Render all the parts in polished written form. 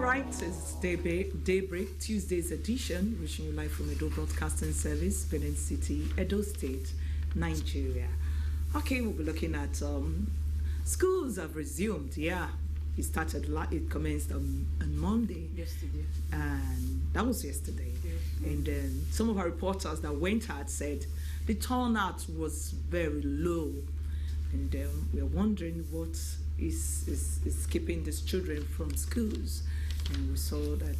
right, it's Daybreak, Tuesday's edition, reaching you live from Edo Broadcasting Service, Benin City, Edo State, Nigeria. Okay, we'll be looking at schools have resumed. Yeah, it commenced on Monday. Yesterday. And that was yesterday. Yes. And then some of our reporters that went out said the turnout was very low. And we're wondering what is keeping these children from schools. And we saw that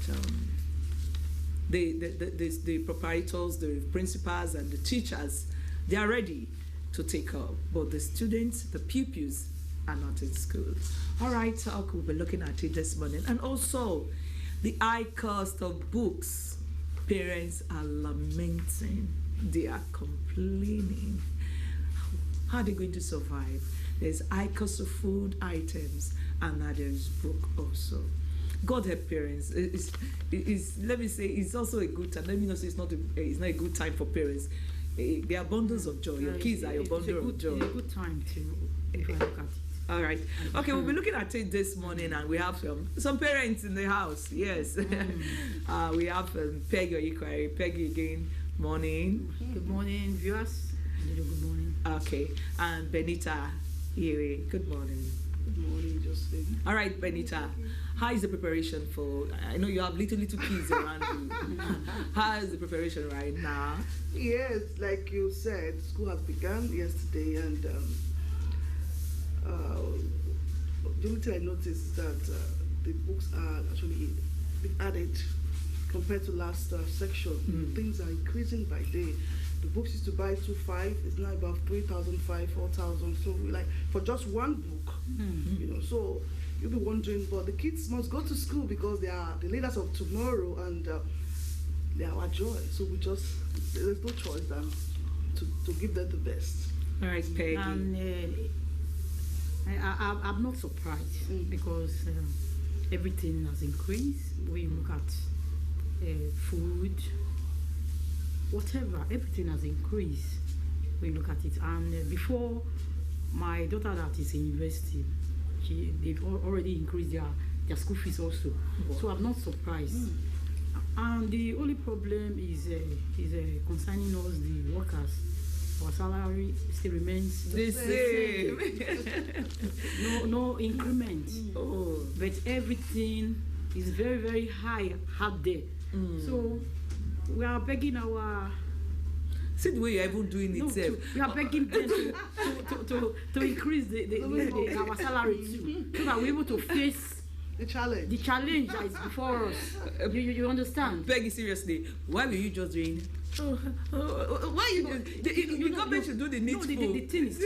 the proprietors, the principals, and the teachers, they are ready to take up. But the students, the pupils, are not in school. All right, we'll be looking at it this morning. And also, the high cost of books. Parents are lamenting. They are complaining. How are they going to survive? There's high cost of food items, and now there's book also. God help parents. Let me say, it's also a good time. Let me not say it's not a good time for parents. They are bundles of joy. Your kids are your bundle of joy. It's a good time to if I look at it. All right. Okay, we'll be looking at it this morning, and we have some parents in the house. Yes. We have Peggy Oyikwari. Peggy again. Morning. Good morning, viewers. Good morning. Okay. And Benita here. Good morning. Good morning, Josephine. All right, Benita. How is the preparation for? I know you have little kids around you. How is the preparation right now? Yes, like you said, school has begun yesterday, and the only thing I noticed is that the books are actually been added compared to last section. Things are increasing by day. The books used to buy 2,500, it's now about 3,500, 4,000. So we like for just one book, So you'll be wondering, but the kids must go to school because they are the leaders of tomorrow, and they are our joy. So there's no choice than to give them the best. All right, Peggy. And I'm not surprised because everything has increased. We look at food, whatever, everything has increased. We look at it. And before, my daughter that is in university, they've already increased their school fees also. So I'm not surprised. And the only problem is concerning us, the workers. Our salary still remains the same. no increment. But everything is very, very high out there. So we are begging our. See the way you're even doing it. We are begging them to increase our salary too, so that we're able to face the challenge. The challenge that is before us. You understand? Peggy, seriously, why were you just doing? Why you? The government should do the needful. No, the thing is,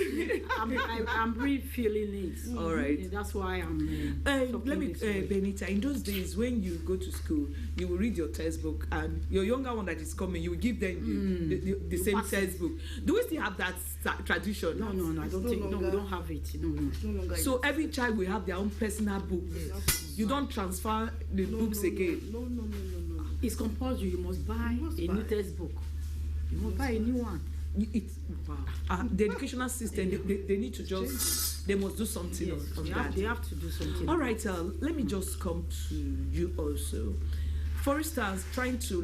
I'm really feeling it. All right. That's why I'm. Let me, Benita. In those days, when you go to school, you will read your textbook, and your younger one that is coming, you will give them the same textbook. Do we still have that tradition? No. I don't think. No, we don't have it. No. So every child will have their own personal book. Yes. You don't transfer the books again. No. It's compulsory. You must buy a new textbook. You must buy a new one. The educational system, they need to they must do something on that. They have to do something. All right, let me just come to you also. For instance, trying to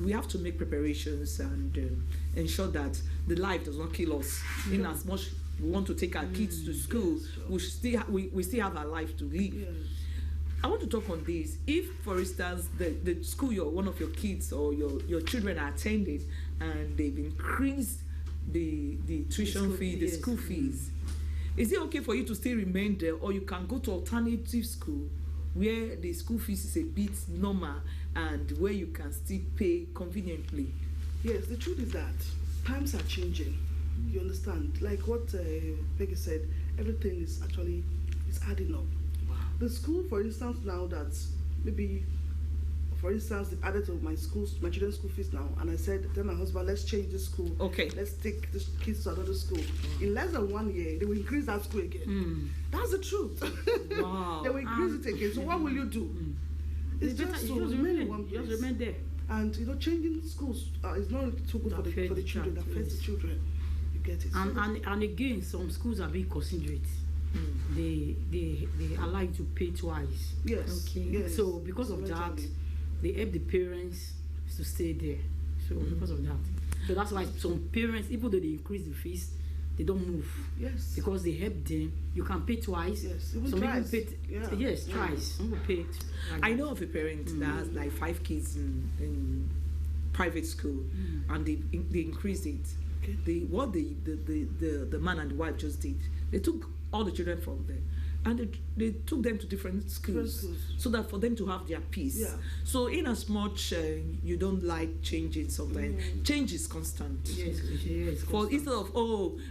we have to make preparations and ensure that the life does not kill us. In as much we want to take our kids to school, we still have our life to live. Yes. I want to talk on this. If, for instance, the school one of your kids or your children are attending and they've increased the tuition fee, the school fees, is it okay for you to still remain there, or you can go to alternative school where the school fees is a bit normal and where you can still pay conveniently? Yes, the truth is that times are changing. You understand? Like what Peggy said, everything is adding up. The school, for instance, now that maybe, for instance, they've added to my children's school fees now, and I said, tell my husband, let's change the school. Okay. Let's take the kids to another school. In less than 1 year, they will increase that school again. That's the truth. Wow. They will increase it again. So what will you do? It's just to remain in one place. Just remain there. And changing schools is not too good for the children. That affects the children. You get it. And again, some schools are being considerate. they allow you to pay twice. Yes. Okay. Yes. So because of that, Eventually. they help the parents to stay there. So because of that, so that's why some parents, even though they increase the fees, they don't move Yes. because they help them. You can pay twice. Yes. Even Some twice. people pay Yeah. yes twice. Some people pay. Like I that. know of a parent that has like 5 kids in private school, and they increased it. Okay. The man and the wife just did. They took all the children from there, and they took them to different schools, so that for them to have their peace. Yeah. So in as much you don't like changing sometimes, change is constant. Yes. For instead of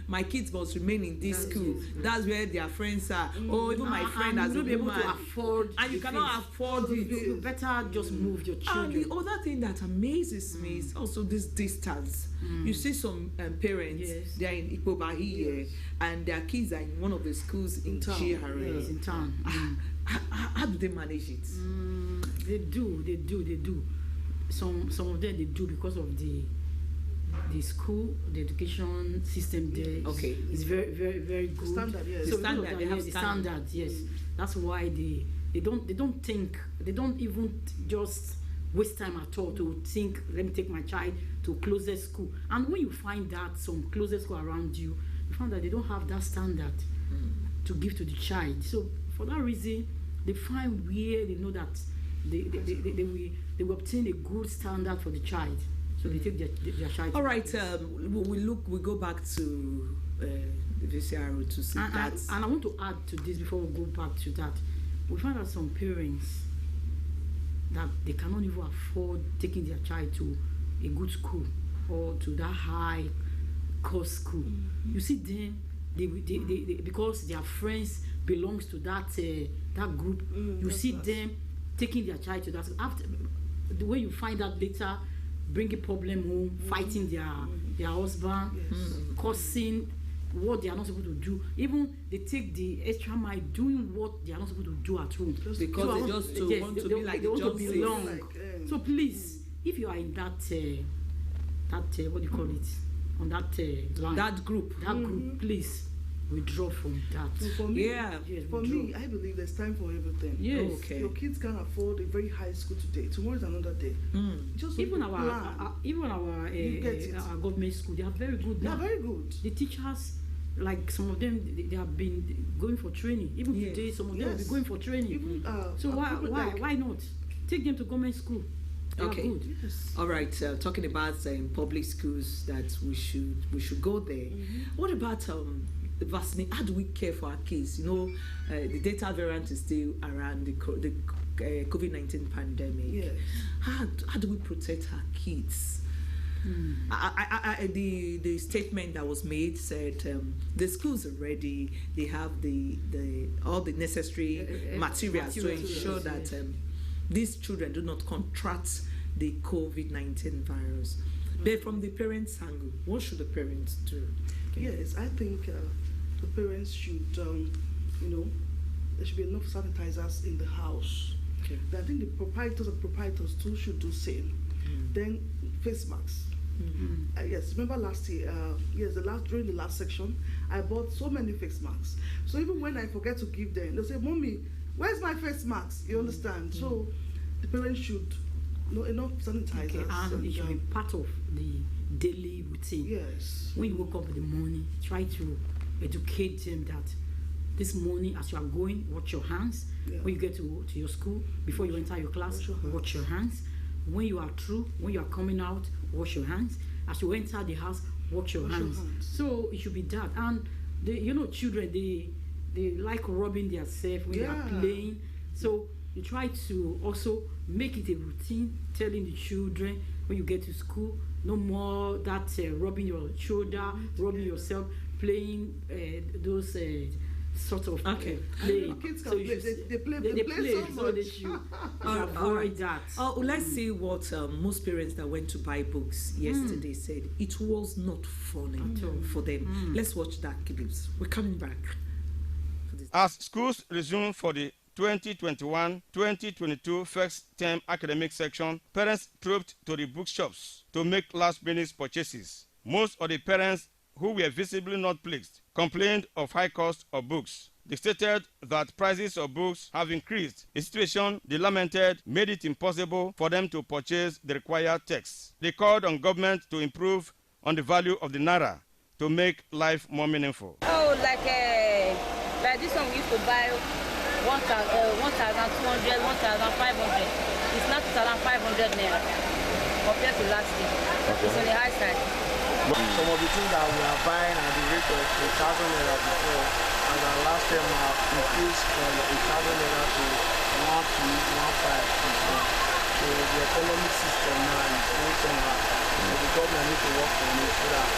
my kids must remain in this school, that's where their friends are. Even my friend and has you a be able woman, to afford, and you the cannot fees. afford it. You better just move your And children. the other thing that amazes me is also this distance. You see some parents, Yes. they are in Ikpoba here, and their kids are in one of the schools in town. GRA. Yes, in town. How do they manage it? They do. Some of them they do because of the school, the education system there. Okay. It's very, very, very good. Standard, yes. The So standard, because of they that, have yes, the standard. standard, yes. That's why they don't think, they don't even just waste time at all to think, let me take my child to closest school. And when you find that some closest school around you, you find that they don't have that standard to give to the child. So for that reason, they find where they know that they will obtain a good standard for the child. So they take their child. All right, we go back to the VCRO to see that. And I want to add to this before we go back to that. We find that some parents that they cannot even afford taking their child to a good school or to that high cost school. You see them, they because their friends belongs to that group. You see them taking their child to that. After the way you find out later, bringing problem home, fighting their husband, causing what they are not supposed to do. Even they take the extra mile doing what they are not supposed to do at home. Because So they just want to be like they want to Johnson. belong. Like, So please, if you are in that what do you call it, on that line, That group. please withdraw from that. So for me, Yeah. Yes, for withdraw. me, I believe there's time for everything. Yes. Okay. Your kids can afford a very high school today. Tomorrow is another day. Just Even plan. our You get it. our government school, they are very good They are now. very good. The teachers, like some of them, they have been going for training. Even Yes. today, some of them will be Yes. going for training. Even So people like- why not take them to government school? They Okay. are good. Yes. All right, talking about public schools, that we should go there. What about vaccine? How do we care for our kids? The Delta variant is still around, the COVID-19 pandemic. Yes. How do we protect our kids? The statement that was made said the schools are ready. They have all the necessary materials to materials, ensure yes, that yes. these children do not contract the COVID-19 virus. But from the parents' angle, what should the parents do? Yes, I think the parents should, there should be enough sanitizers in the house. Okay. I think the proprietors too should do same. Then face masks. Yes, remember last year? During the last section, I bought so many face masks. So even when I forget to give them, they say, "Mommy, where's my face mask?" You understand? So the parents should know enough sanitizers. Okay, and it should be part of the daily routine. Yes. When you wake up in the morning, try to educate them that this morning, as you are going, wash your hands. Yeah. When you get to your school, before you enter your class, wash your hands. When you are through, when you are coming out, wash your hands. As you enter the house, wash your hands. So it should be that. And children, they like rubbing themselves when they are playing. So you try to also make it a routine, telling the children when you get to school, no more that rubbing your shoulder, rubbing yourself, playing those sort of playing. Kids can So you play. should- They play so so much. they should All avoid that. Let's see what most parents that went to buy books yesterday said. It was not funny for them. Let's watch that clips. We're coming back. As schools resume for the 2021-2022 first term academic section, parents trooped to the bookshops to make last-minute purchases. Most of the parents who were visibly not pleased complained of high cost of books. They stated that prices of books have increased, a situation they lamented made it impossible for them to purchase the required texts. They called on government to improve on the value of the naira to make life more meaningful. Oh, like this one we used to buy 1,200, 1,500. It's not 1,500 naira compared to last year. Okay. It's on the high side. Some of the things that we are buying at the rate of 1,000 naira before, and our last time have increased from 1,000 naira to 1,215. So the economic system now is very somehow. So the government needs to work on it so that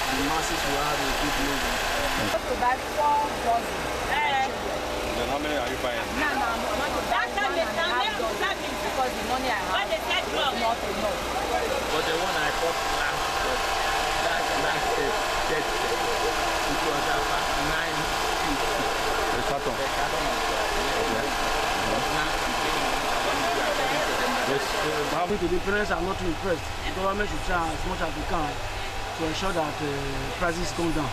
the masses will have a good living. To buy 4 dozen. Then how many are you buying? No. That time because the money I have is not enough. But the one I bought last year, it was about 950. The carton. The parents are not impressed. The government should try as much as they can to ensure that prices come down.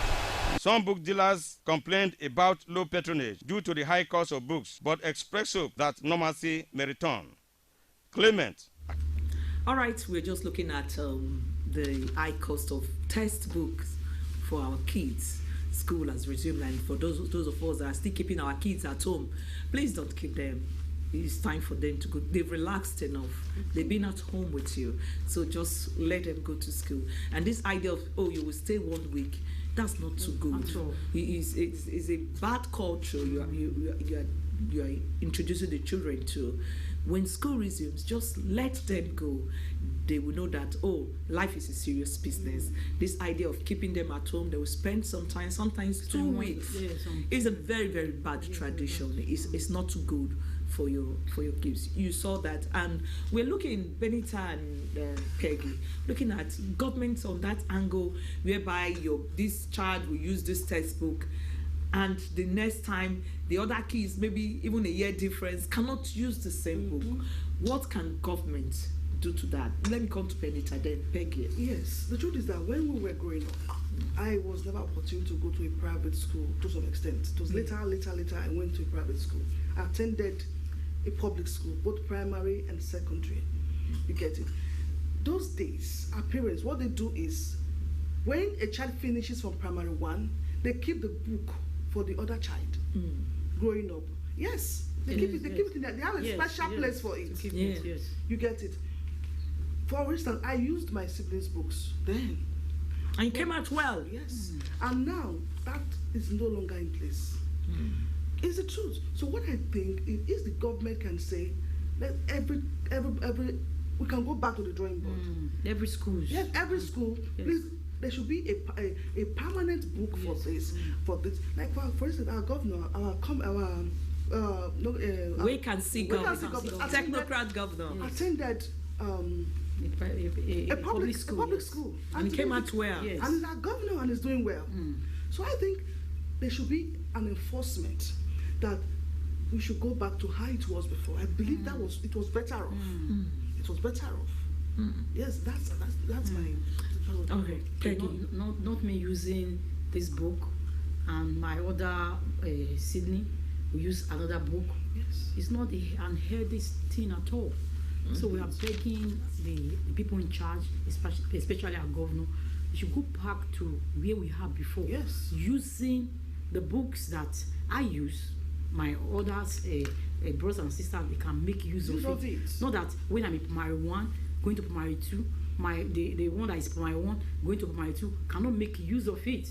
Some book dealers complained about low patronage due to the high cost of books, but expressed hope that normalcy may return. Clement. All right, we're just looking at the high cost of textbooks for our kids. School has resumed, and for those of us that are still keeping our kids at home, please don't keep them. It's time for them to go. They've relaxed enough. They've been at home with you, so just let them go to school. And this idea of, oh, you will stay 1 week, that's not too good. It's a bad culture you are introducing the children to. When school resumes, just let them go. They will know that, oh, life is a serious business. This idea of keeping them at home, they will spend sometimes 2 weeks. It's a very, very bad tradition. It's not too good for your kids. You saw that, and we're looking, Benita and Peggy, looking at government on that angle, whereby this child will use this textbook, and the next time the other kids, maybe even a year difference, cannot use the same book. What can government do to that? Let me come to Benita, then Peggy. Yes, the truth is that when we were growing up, I was never opportune to go to a private school to some extent. It was later I went to a private school. I attended a public school, both primary and secondary. You get it? Those days, our parents, what they do is, when a child finishes from primary 1, they keep the book for the other child growing up. Yes, they keep it. They keep it in there. They have a special place for it. Yes. You get it? For instance, I used my siblings' books then. And it came out well. Yes. And now that is no longer in place. It's the truth. So what I think is the government can say, let every we can go back to the drawing board. Every school. Yes, every school. Yes. Please, there should be a permanent book for this. Like for instance, our governor, We can see governor, technocrat governor. Attended a public school. And it came out well. Yes. And our governor and is doing well. So I think there should be an enforcement that we should go back to how it was before. I believe it was better off. It was better off. Yes, that's my. Okay, Peggy. Not me using this book, and my other Sydney, we use another book. Yes. It's not an unhealthy thing at all. So we are begging the people in charge, especially our governor, we should go back to where we have before. Yes. Using the books that I use, my others, brothers and sisters, they can make use of it. Not that when I'm in primary 1, going to primary 2, the one that is primary 1, going to primary 2, cannot make use of it.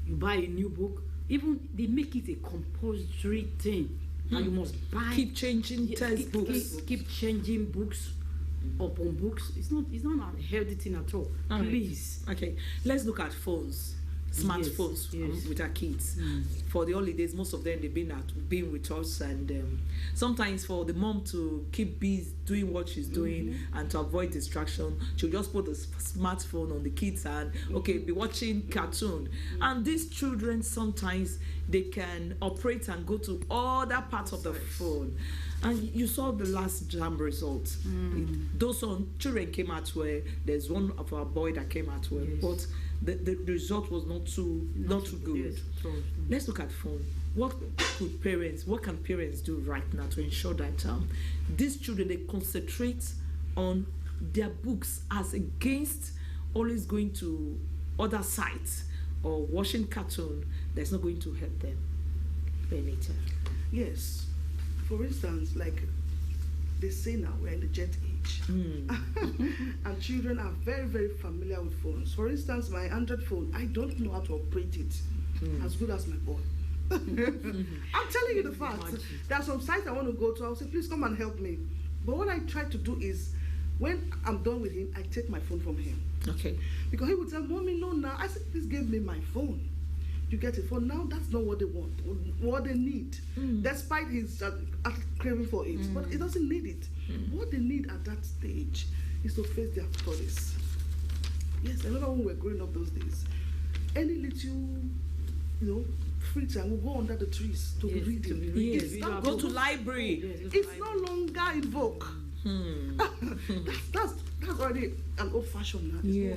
You buy a new book, even they make it a compulsory thing. And you must buy. Keep changing textbooks. Keep changing books upon books. It's not a healthy thing at all. Please. Okay, let's look at phones. Smartphones with our kids. For the holidays, most of them they've been with us, and sometimes for the mom to keep busy doing what she's doing and to avoid distraction, she'll just put a smartphone on the kids and be watching cartoon. And these children sometimes they can operate and go to other parts of the phone. And you saw the last JAMB results. Those children came out well. There's one of our boy that came out well, but the result was not too good. Yes, so, Let's look at phone. What can parents do right now to ensure that these children, they concentrate on their books as against always going to other sites or watching cartoon that's not going to help them? Benita. Yes. For instance, like they say now, we're in the jet age. And children are very, very familiar with phones. For instance, my Android phone, I don't know how to operate it as good as my boy. I'm telling you the fact. There are some sites I want to go to. I'll say, please come and help me. But what I try to do is, when I'm done with him, I take my phone from him. Okay. Because he would tell Mommy, no, now. I said, please give me my phone. You get a phone. Now that's not what they want, what they need. Despite his craving for it, but he doesn't need it. What they need at that stage is to face their studies. Yes, I remember when we were growing up those days. Any little, free time, we'll go under the trees to be reading. Yes, go to library. It's no longer in vogue. That's already an old fashioned now. Yeah.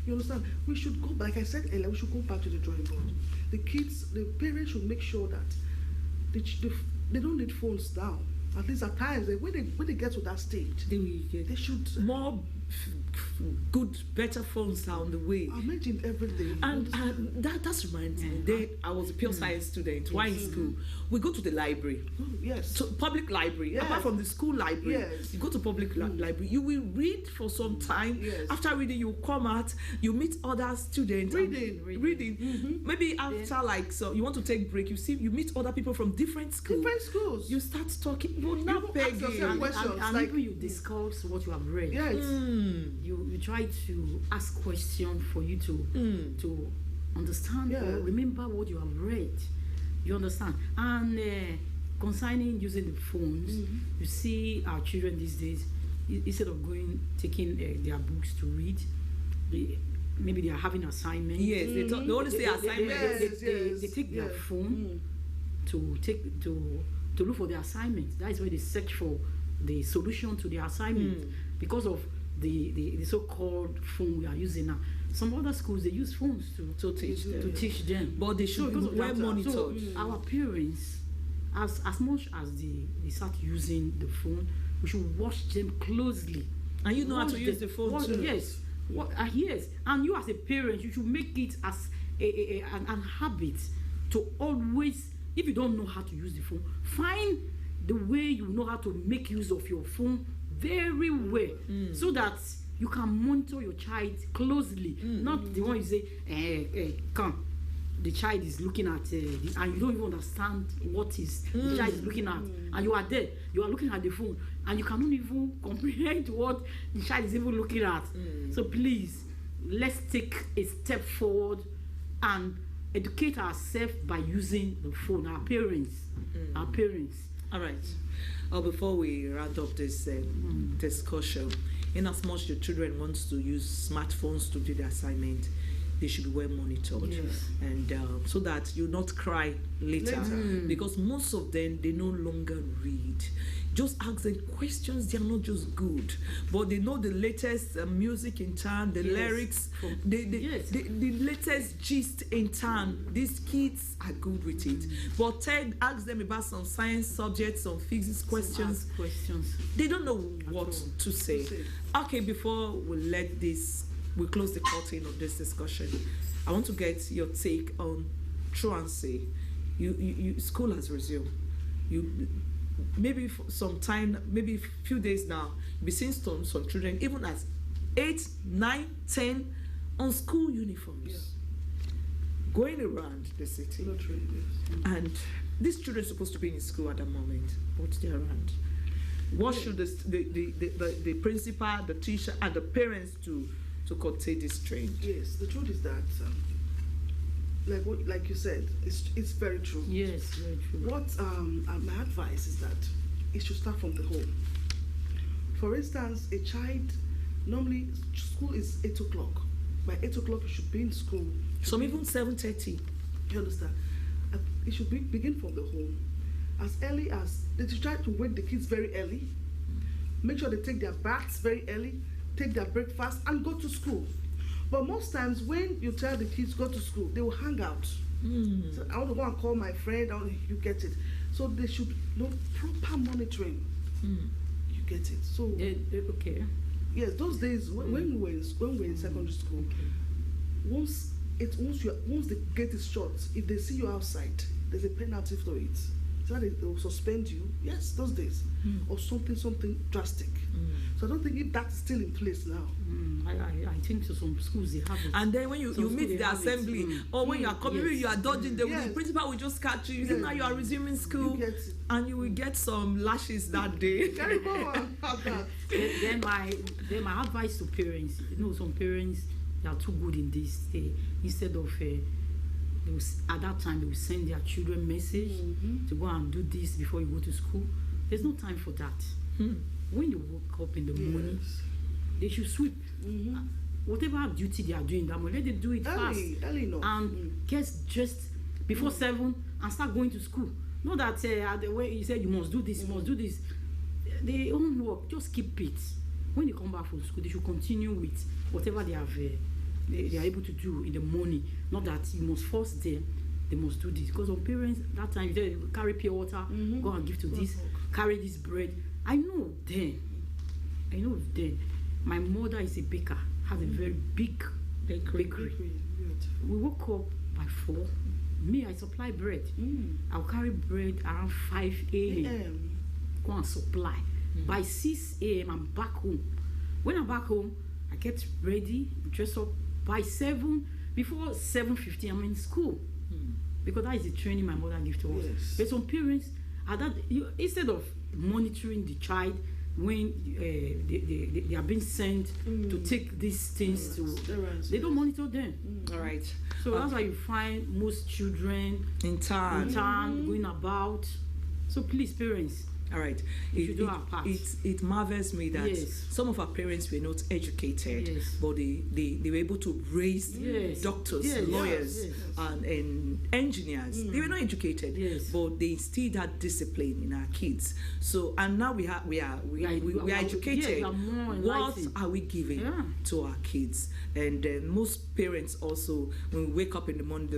You understand? We should go, like I said earlier, we should go back to the drawing board. The parents should make sure that they don't need phones now. At least at times, when they get to that stage, they should more good, better phones are on the way. I mentioned everything. And that reminds me. Then I was a pure science student. While in school, we go to the library. Yes. So public library. Yes. Apart from the school library, Yes. you go to public library. You will read for some time. Yes. After reading, you come out. You meet other students. Reading. Maybe after so you want to take break. You meet other people from different schools. Different schools. You start talking. Well, now ask yourself questions. And Like, even you discuss what you have read. yes. You try to ask questions for you to understand or remember what you have read. You understand? And concerning using the phones, you see our children these days, instead of taking their books to read, maybe they are having assignments. Yes, they only say assignments. They take their phone to look for the assignment. That is where they search for the solution to the assignment because of the so-called phone we are using now. Some other schools, they use phones to teach them. But they should be well monitored. So our parents, as much as they start using the phone, we should watch them closely. And you know how to use the phone too. Yes. Yes. And you as a parent, you should make it as an habit to always, if you don't know how to use the phone, find the way you know how to make use of your phone very well, so that you can monitor your child closely. Not the one you say, come. The child is looking at, and you don't even understand what is the child is looking at, and you are there. You are looking at the phone, and you cannot even comprehend what the child is even looking at. So please, let's take a step forward and educate ourselves by using the phone. Our parents. All right. Before we round up this discussion, in as much the children wants to use smartphones to do the assignment, they should be well monitored, and so that you not cry later. Because most of them, they no longer read. Just ask them questions. They are not just good, but they know the latest music in town, the lyrics, the latest gist in town. These kids are good with it. But ask them about some science subjects, some physics questions. They don't know what to say. Okay, before we close the curtain of this discussion, I want to get your take on truancy. School has resumed. Maybe for some time, maybe a few days now, be seeing some children even as 8, 9, 10 on school uniforms going around the city. And these children are supposed to be in school at that moment, but they're around. What should the principal, the teacher, and the parents do to curtail this trend? Yes, the truth is that, like you said, it's very true. Yes, very true. What my advice is that it should start from the home. For instance, a child, normally school is 8 o'clock. By 8 o'clock, you should be in school. Some even 7:30. You understand? It should begin from the home. as early as they should try to wake the kids very early. Make sure they take their baths very early, take their breakfast, and go to school. But most times when you tell the kids go to school, they will hang out. So I want to go and call my friend. You get it. So they should know proper monitoring. You get it. So okay. Yes, those days when we were in secondary school, once the gate is shut, if they see you outside, there's a penalty for it. So they will suspend you. Yes, those days, or something drastic. So I don't think if that's still in place now. I think so some schools they have it. And then when you meet the assembly, or when you are coming, you are dodging, the principal will just catch you. You now you are resuming school, and you will get some lashes that day. Then my advice to parents, some parents, they are too good in this. Instead of at that time they will send their children message to go and do this before you go to school. There's no time for that. When you wake up in the morning, they should sweep. Whatever duty they are doing that morning, let them do it fast. Early enough. And get just before 7 and start going to school. Not that the way you said you must do this, you must do this. Their own work, just keep it. When they come back from school, they should continue with whatever they have. They are able to do in the morning. Not that you must force them. They must do this because some parents that time they carry pure water, go and give to this, carry this bread. I know then. My mother is a baker, has a very big bakery. We woke up by 4. Me, I supply bread. I'll carry bread around 5 a.m. Go and supply. By 6 a.m. I'm back home. When I'm back home, I get ready, dress up. By 7, before 7:50, I'm in school. Because that is the training my mother gives to us. Yes. But some parents are that instead of monitoring the child when they are being sent to take these things they don't monitor them. All right. So that's why you find most children in town going about. So please, parents. All right. It marvels me that some of our parents were not educated, but they were able to raise doctors, lawyers, and engineers. They were not educated, but they instilled that discipline in our kids. So and now we are educated. What are we giving to our kids? And most parents also, when we wake up in the morning,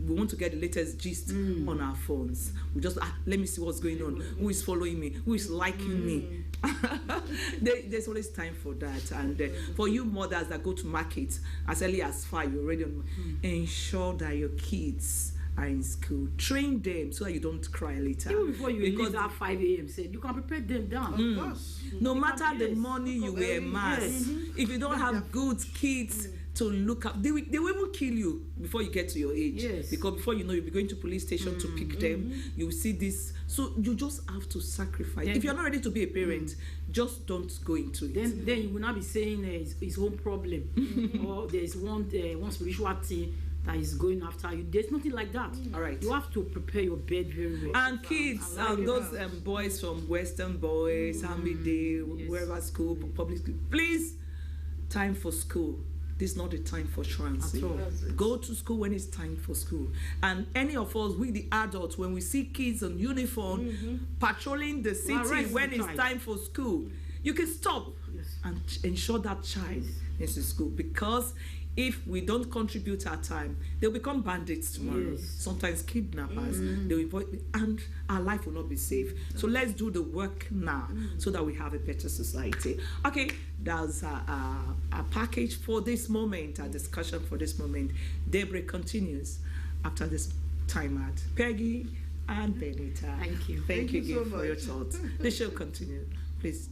we want to get the latest gist on our phones. We just let me see what's going on. Who is following me, who is liking me. There's always time for that. And for you mothers that go to market as early as 5, you're already on, ensure that your kids are in school. Train them so that you don't cry later. Even before you leave at 5 a.m. you can prepare them down. No matter the money you will amass, if you don't have good kids to look up, they will even kill you before you get to your age. Because before you know, you'll be going to police station to pick them. You will see this. So you just have to sacrifice. If you're not ready to be a parent, just don't go into it. Then you will not be saying his own problem or there's one spiritual thing that is going after you. There's nothing like that. All right. You have to prepare your bed very well. And kids, those boys from Western Boys, Hamid, wherever school, public school, please, time for school. This is not the time for transit. Go to school when it's time for school. And any of us, we the adults, when we see kids on uniform patrolling the city when it's time for school, you can stop and ensure that child is in school. Because if we don't contribute our time, they'll become bandits tomorrow. Sometimes kidnappers. They'll avoid, and our life will not be safe. So let's do the work now so that we have a better society. Okay, that's a package for this moment, a discussion for this moment. Daybreak continues after this time out. Peggy and Benita. Thank you. Thank you so much for your thoughts. The show continues. Please.